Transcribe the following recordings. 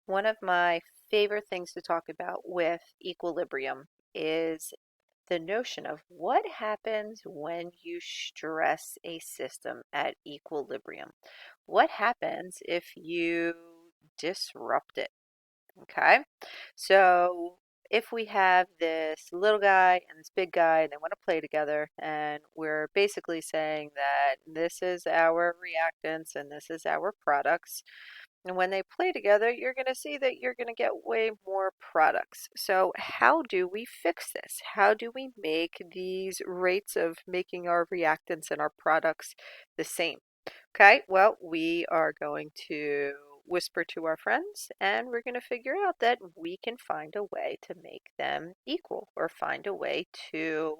One of my favorite things to talk about with equilibrium is the notion of what happens when you stress a system at equilibrium. What happens if you disrupt it? Okay, so if we have this little guy and this big guy and they want to play together, and we're basically saying that this is our reactants and this is our products, and when they play together, you're going to see that you're going to get way more products. So how do we fix this? How do we make these rates of making our reactants and our products the same? Okay, well, we are going to whisper to our friends and we're going to figure out that we can find a way to make them equal or find a way to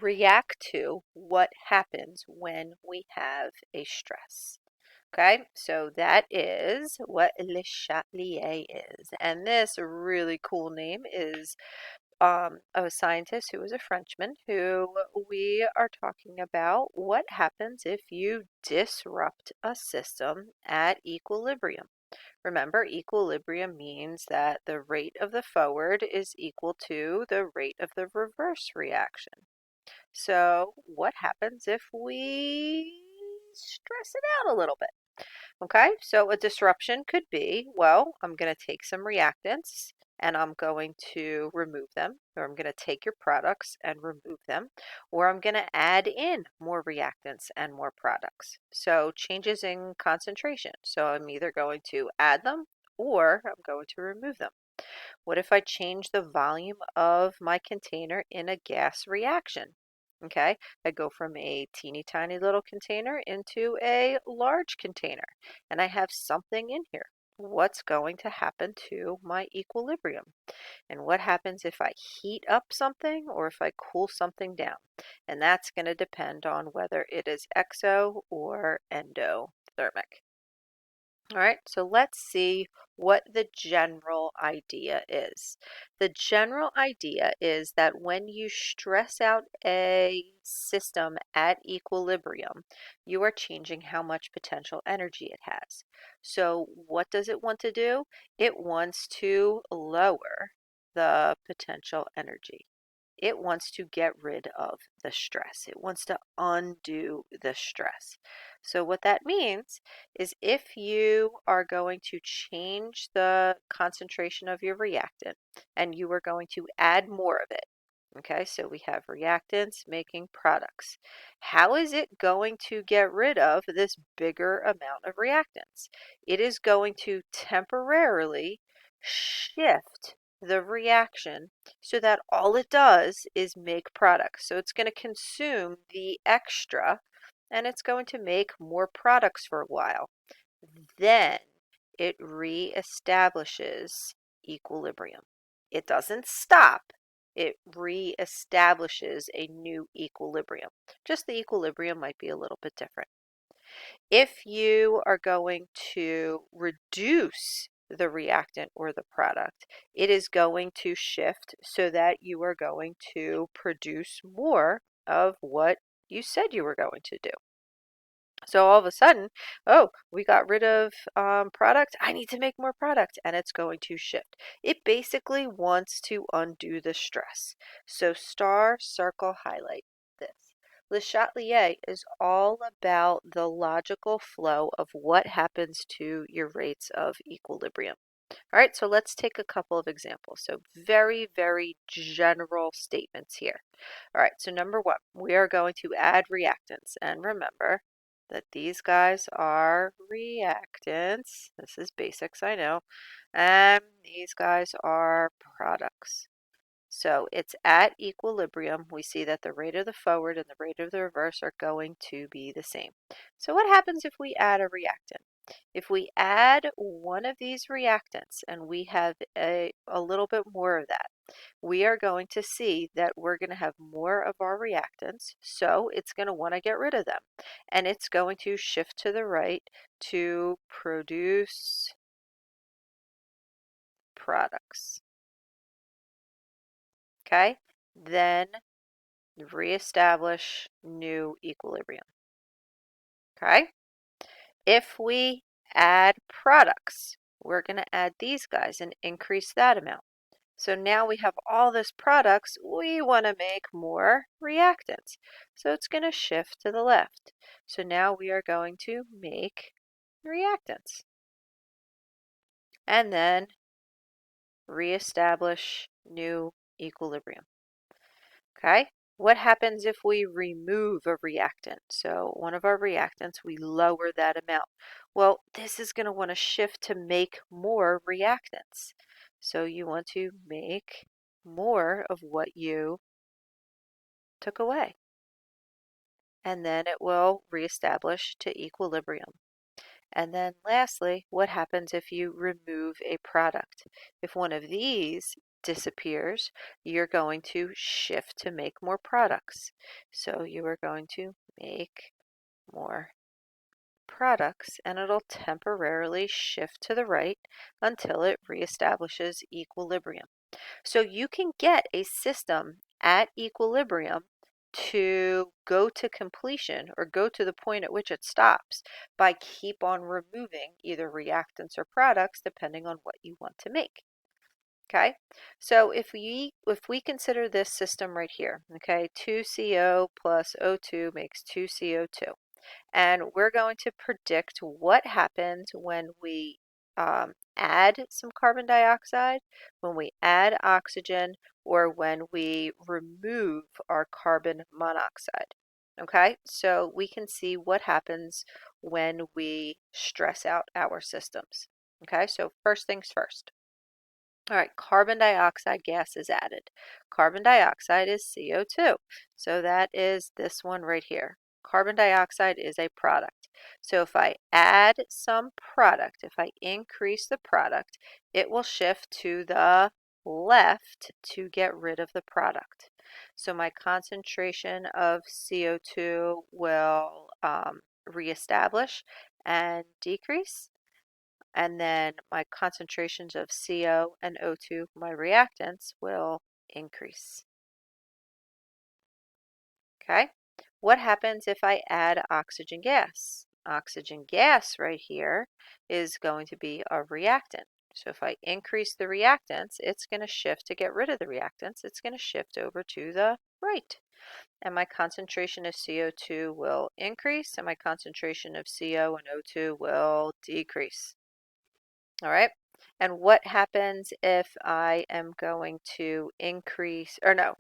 react to what happens when we have a stress. Okay, so that is what Le Chatelier is. And this really cool name is a scientist who was a Frenchman who we are talking about what happens if you disrupt a system at equilibrium. Remember, equilibrium means that the rate of the forward is equal to the rate of the reverse reaction. So what happens if we stress it out a little bit? Okay, so a disruption could be, well, I'm going to take some reactants and I'm going to remove them, or I'm going to take your products and remove them, or I'm going to add in more reactants and more products. So changes in concentration. So I'm either going to add them or I'm going to remove them. What if I change the volume of my container in a gas reaction? Okay, I go from a teeny tiny little container into a large container, and I have something in here. What's going to happen to my equilibrium? And what happens if I heat up something or if I cool something down? And that's going to depend on whether it is exo or endothermic. All right, so let's see what the general idea is. The general idea is that when you stress out a system at equilibrium, you are changing how much potential energy it has. So what does it want to do? It wants to lower the potential energy. It wants to get rid of the stress. It wants to undo the stress. So what that means is if you are going to change the concentration of your reactant and you are going to add more of it, okay, so we have reactants making products. How is it going to get rid of this bigger amount of reactants? It is going to temporarily shift the reaction so that all it does is make products. So it's going to consume the extra and it's going to make more products for a while. Then it reestablishes equilibrium. It doesn't stop, it reestablishes a new equilibrium. Just the equilibrium might be a little bit different. If you are going to reduce the reactant or the product, it is going to shift so that you are going to produce more of what you said you were going to do. So all of a sudden, oh, we got rid of product. I need to make more product, and it's going to shift. It basically wants to undo the stress. So star, circle, highlight this. Le Chatelier is all about the logical flow of what happens to your rates of equilibrium. All right, so let's take a couple of examples. So very, very general statements here. All right, so number one, we are going to add reactants. And remember that these guys are reactants. This is basics, I know. And these guys are products. So it's at equilibrium. We see that the rate of the forward and the rate of the reverse are going to be the same. So what happens if we add a reactant? If we add one of these reactants and we have a little bit more of that, we are going to see that we're going to have more of our reactants, so it's going to want to get rid of them. And it's going to shift to the right to produce products. Okay? Then reestablish new equilibrium. Okay? If we add products, we're going to add these guys and increase that amount. So now we have all this products. We want to make more reactants. So it's going to shift to the left. So now we are going to make reactants. And then reestablish new equilibrium. Okay? What happens if we remove a reactant? So one of our reactants, we lower that amount. Well, this is going to want to shift to make more reactants. So you want to make more of what you took away. And then it will reestablish to equilibrium. And then lastly, what happens if you remove a product? If one of these disappears, you're going to shift to make more products. So you are going to make more products, and it'll temporarily shift to the right until it reestablishes equilibrium. So you can get a system at equilibrium to go to completion or go to the point at which it stops by keep on removing either reactants or products depending on what you want to make. Okay, so if we consider this system right here, okay, 2CO plus O2 makes 2CO2. And we're going to predict what happens when we add some carbon dioxide, when we add oxygen, or when we remove our carbon monoxide. Okay, so we can see what happens when we stress out our systems. Okay, so first things first. All right, carbon dioxide gas is added. Carbon dioxide is CO2. So that is this one right here. Carbon dioxide is a product. So if I add some product, if I increase the product, it will shift to the left to get rid of the product. So my concentration of CO2 will reestablish and decrease. And then my concentrations of CO and O2, my reactants, will increase. Okay, what happens if I add oxygen gas? Oxygen gas right here is going to be a reactant. So if I increase the reactants, it's going to shift to get rid of the reactants. It's going to shift over to the right. And my concentration of CO2 will increase, and my concentration of CO and O2 will decrease. All right. And what happens if I am going to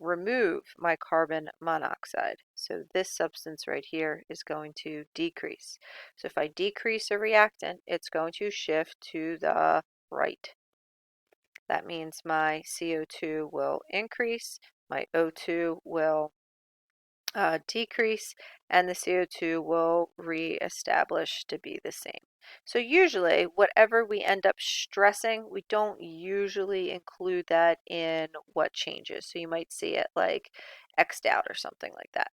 remove my carbon monoxide? So this substance right here is going to decrease. So if I decrease a reactant, it's going to shift to the right. That means my CO2 will increase, my O2 will decrease, and the CO2 will reestablish to be the same. So usually, whatever we end up stressing, we don't usually include that in what changes. So you might see it like X'd out or something like that.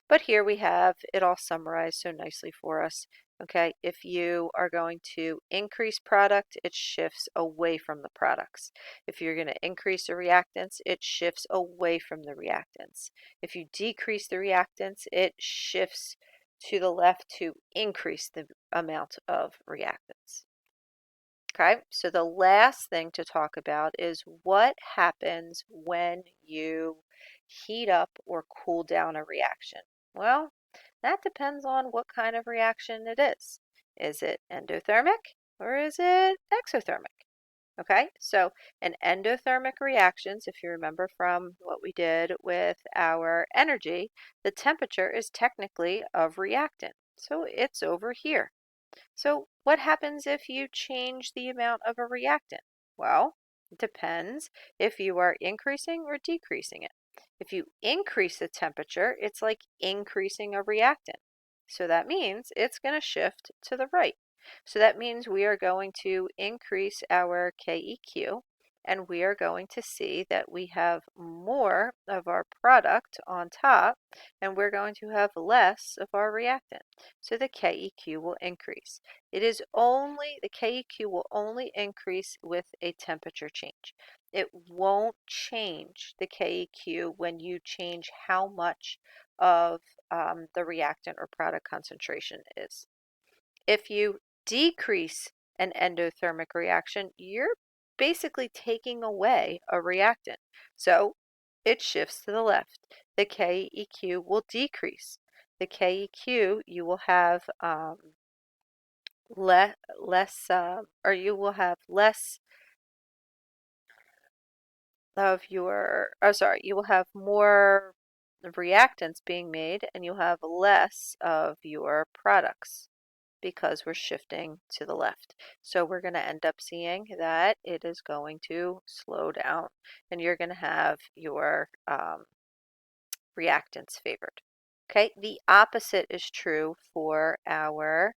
But here we have it all summarized so nicely for us. Okay, if you are going to increase product, it shifts away from the products. If you're going to increase the reactants, it shifts away from the reactants. If you decrease the reactants, it shifts to the left to increase the amount of reactants. Okay, so the last thing to talk about is what happens when you heat up or cool down a reaction. Well, that depends on what kind of reaction it is. Is it endothermic or is it exothermic? Okay, so in endothermic reactions, if you remember from what we did with our energy, the temperature is technically of reactant. So it's over here. So what happens if you change the amount of a reactant? Well, it depends if you are increasing or decreasing it. If you increase the temperature, it's like increasing a reactant. So that means it's going to shift to the right. So that means we are going to increase our KEQ, and we are going to see that we have more of our product on top, and we're going to have less of our reactant. So the KEQ will increase. The KEQ will only increase with a temperature change. It won't change the KEQ when you change how much of the reactant or product concentration is. If you decrease an endothermic reaction, you're basically taking away a reactant. So it shifts to the left. The KEQ will decrease. The KEQ, you will have you will have less of your, oh, sorry, you will have more reactants being made and you'll have less of your products because we're shifting to the left. So we're going to end up seeing that it is going to slow down and you're going to have your reactants favored. Okay, the opposite is true for our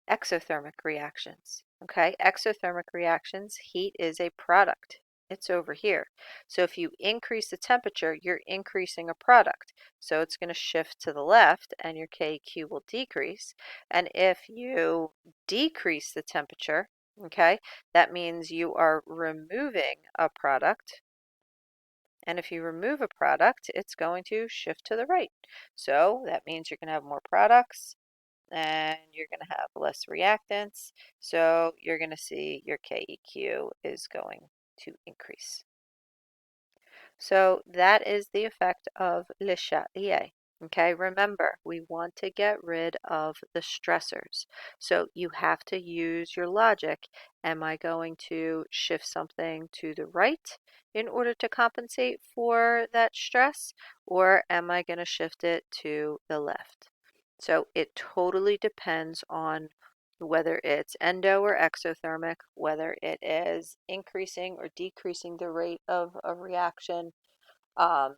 exothermic reactions. Okay, exothermic reactions, heat is a product. It's over here. So if you increase the temperature, you're increasing a product. So it's going to shift to the left and your KQ will decrease. And if you decrease the temperature, okay, that means you are removing a product. And if you remove a product, it's going to shift to the right. So that means you're going to have more products and you're going to have less reactants. So you're going to see your KEQ is going to increase. So that is the effect of LeChatelier's. Okay, remember, we want to get rid of the stressors. So you have to use your logic. Am I going to shift something to the right in order to compensate for that stress, or am I going to shift it to the left? So it totally depends on whether it's endo or exothermic, whether it is increasing or decreasing the rate of a reaction um,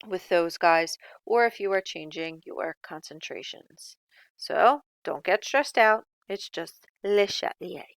with those guys, or if you are changing your concentrations. So don't get stressed out. It's just Le Chatelier.